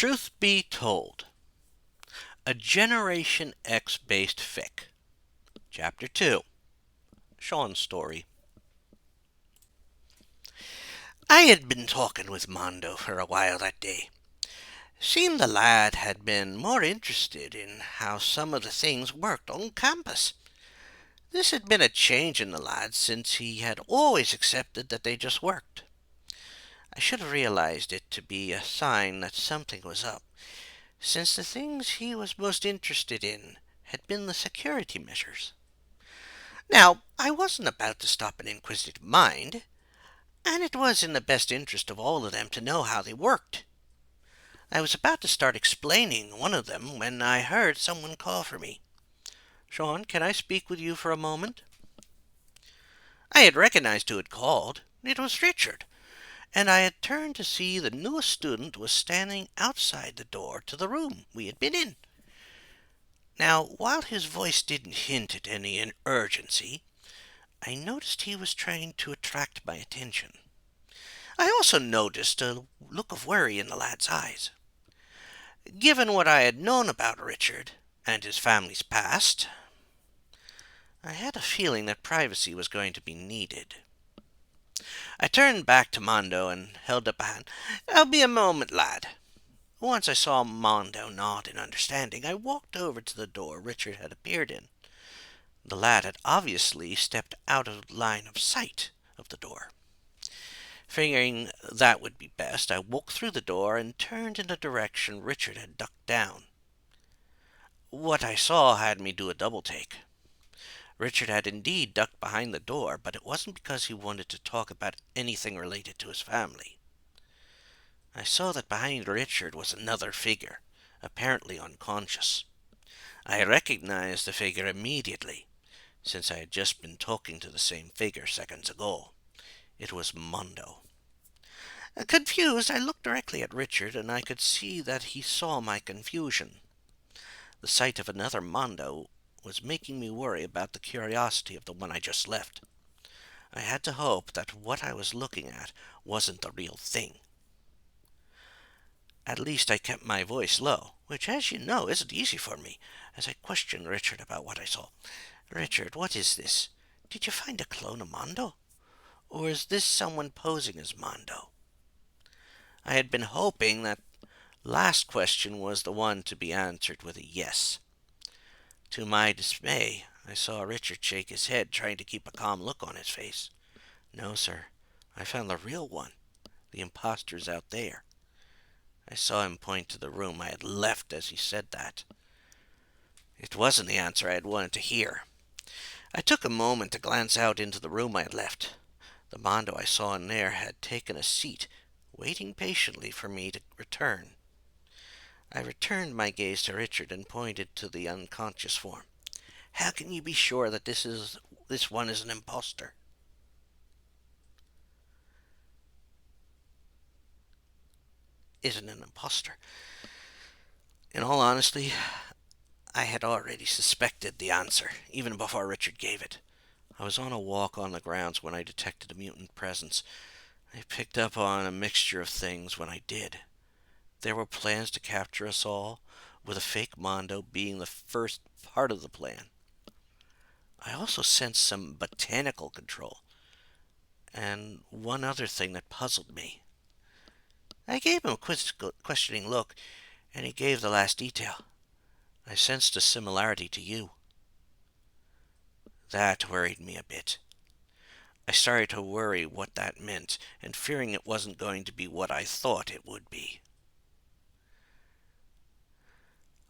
Truth Be Told, a Generation X based fic. Chapter 2, Sean's Story. I had been talking with Mondo for a while that day. Seemed the lad had been more interested in how some of the things worked on campus. This had been a change in the lad since he had always accepted that they just worked. I should have realized it to be a sign that something was up, since the things he was most interested in had been the security measures. Now, I wasn't about to stop an inquisitive mind, and it was in the best interest of all of them to know how they worked. I was about to start explaining one of them when I heard someone call for me. "Sean, can I speak with you for a moment?" I had recognized who had called. It was Richard, and I had turned to see the newest student was standing outside the door to the room we had been in. Now, while his voice didn't hint at any urgency, I noticed he was trying to attract my attention. I also noticed a look of worry in the lad's eyes. Given what I had known about Richard and his family's past, I had a feeling that privacy was going to be needed. I turned back to Mondo and held up a hand. "I'll be a moment, lad." Once I saw Mondo nod in understanding, I walked over to the door Richard had appeared in. The lad had obviously stepped out of line of sight of the door. Figuring that would be best, I walked through the door and turned in the direction Richard had ducked down. What I saw had me do a double take. Richard had indeed ducked behind the door, but it wasn't because he wanted to talk about anything related to his family. I saw that behind Richard was another figure, apparently unconscious. I recognized the figure immediately, since I had just been talking to the same figure seconds ago. It was Mondo. Confused, I looked directly at Richard, and I could see that he saw my confusion. The sight of another Mondo was making me worry about the curiosity of the one I just left. I had to hope that what I was looking at wasn't the real thing. At least I kept my voice low, which, as you know, isn't easy for me, as I questioned Richard about what I saw. "Richard, what is this? Did you find a clone of Mondo? Or is this someone posing as Mondo?" I had been hoping that last question was the one to be answered with a yes. To my dismay, I saw Richard shake his head, trying to keep a calm look on his face. "No, sir. I found the real one. The imposter's out there." I saw him point to the room I had left as he said that. It wasn't the answer I had wanted to hear. I took a moment to glance out into the room I had left. The Mondo I saw in there had taken a seat, waiting patiently for me to return. I returned my gaze to Richard and pointed to the unconscious form. "How can you be sure that this one is an imposter?" Isn't an imposter. In all honesty, I had already suspected the answer, even before Richard gave it. I was on a walk on the grounds when I detected a mutant presence. I picked up on a mixture of things when I did. There were plans to capture us all, with a fake Mondo being the first part of the plan. I also sensed some botanical control, and one other thing that puzzled me. I gave him a questioning look, and he gave the last detail. "I sensed a similarity to you." That worried me a bit. I started to worry what that meant, and fearing it wasn't going to be what I thought it would be.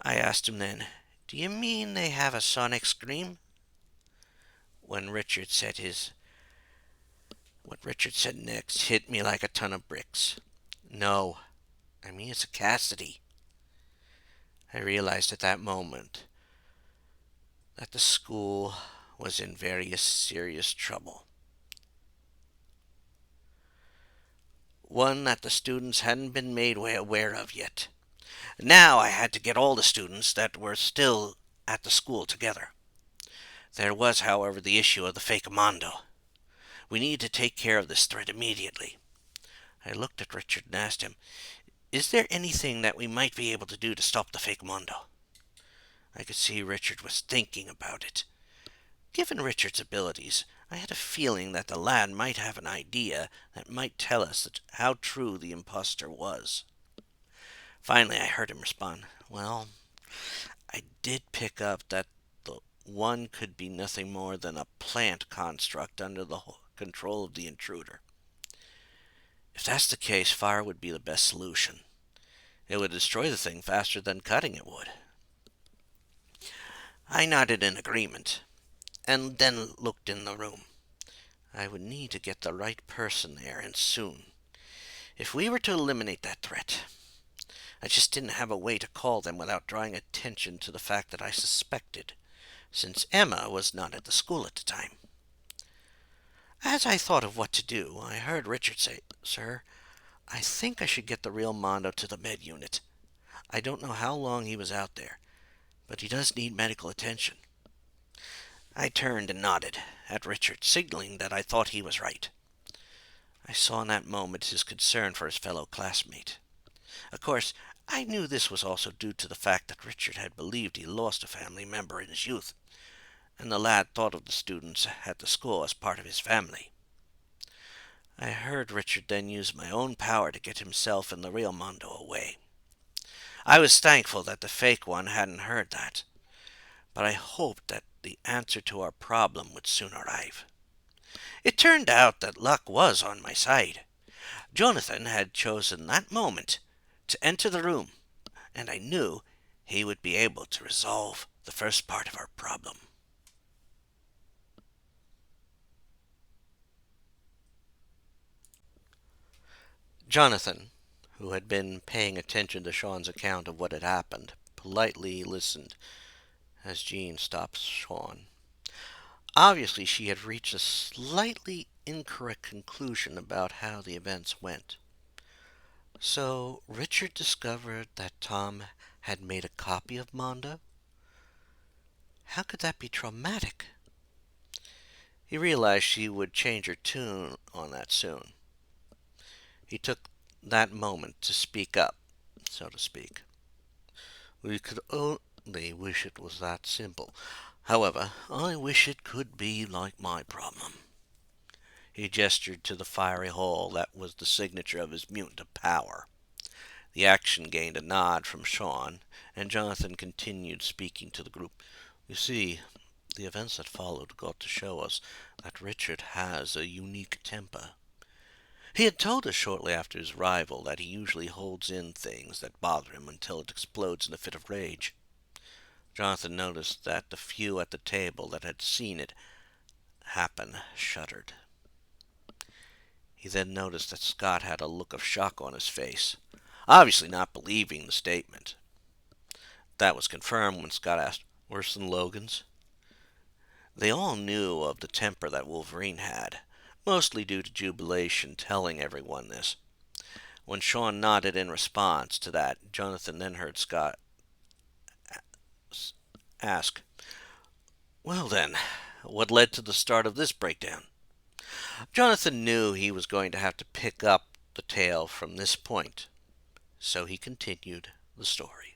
I asked him then, "Do you mean they have a sonic scream?" When Richard said What Richard said next hit me like a ton of bricks. "No, I mean it's a Cassidy." I realized at that moment that the school was in very serious trouble. One that the students hadn't been made aware of yet. Now I had to get all the students that were still at the school together. There was, however, the issue of the fake Mondo. We needed to take care of this threat immediately. I looked at Richard and asked him, Is there anything that we might be able to do to stop the fake Mondo? I could see Richard was thinking about it. Given Richard's abilities, I had a feeling that the lad might have an idea that might tell us how true the impostor was. Finally, I heard him respond, "Well, I did pick up that the one could be nothing more than a plant construct under the control of the intruder. If that's the case, fire would be the best solution. It would destroy the thing faster than cutting it would." I nodded in agreement, and then looked in the room. I would need to get the right person there, and soon. If we were to eliminate that threat, I just didn't have a way to call them without drawing attention to the fact that I suspected, since Emma was not at the school at the time. As I thought of what to do, I heard Richard say, "Sir, I think I should get the real Mondo to the med unit. I don't know how long he was out there, but he does need medical attention." I turned and nodded at Richard, signaling that I thought he was right. I saw in that moment his concern for his fellow classmate. Of course, I knew this was also due to the fact that Richard had believed he lost a family member in his youth, and the lad thought of the students at the school as part of his family. I heard Richard then use my own power to get himself and the real Mondo away. I was thankful that the fake one hadn't heard that, but I hoped that the answer to our problem would soon arrive. It turned out that luck was on my side. Jonathan had chosen that moment to enter the room, and I knew he would be able to resolve the first part of our problem. Jonathan, who had been paying attention to Sean's account of what had happened, politely listened as Jean stopped Sean. Obviously, she had reached a slightly incorrect conclusion about how the events went. So, Richard discovered that Tom had made a copy of Mondo? How could that be traumatic? He realized she would change her tune on that soon. He took that moment to speak up, so to speak. "We could only wish it was that simple. However, I wish it could be like my problem." He gestured to the fiery hole that was the signature of his mutant power. The action gained a nod from Sean, and Jonathan continued speaking to the group. "You see, the events that followed got to show us that Richard has a unique temper. He had told us shortly after his arrival that he usually holds in things that bother him until it explodes in a fit of rage. Jonathan noticed that the few at the table that had seen it happen shuddered. He then noticed that Scott had a look of shock on his face, obviously not believing the statement. That was confirmed when Scott asked, "Worse than Logan's?" They all knew of the temper that Wolverine had, mostly due to Jubilation telling everyone this. When Sean nodded in response to that, Jonathan then heard Scott ask, "Well then, what led to the start of this breakdown?" Jonathan knew he was going to have to pick up the tale from this point, so he continued the story.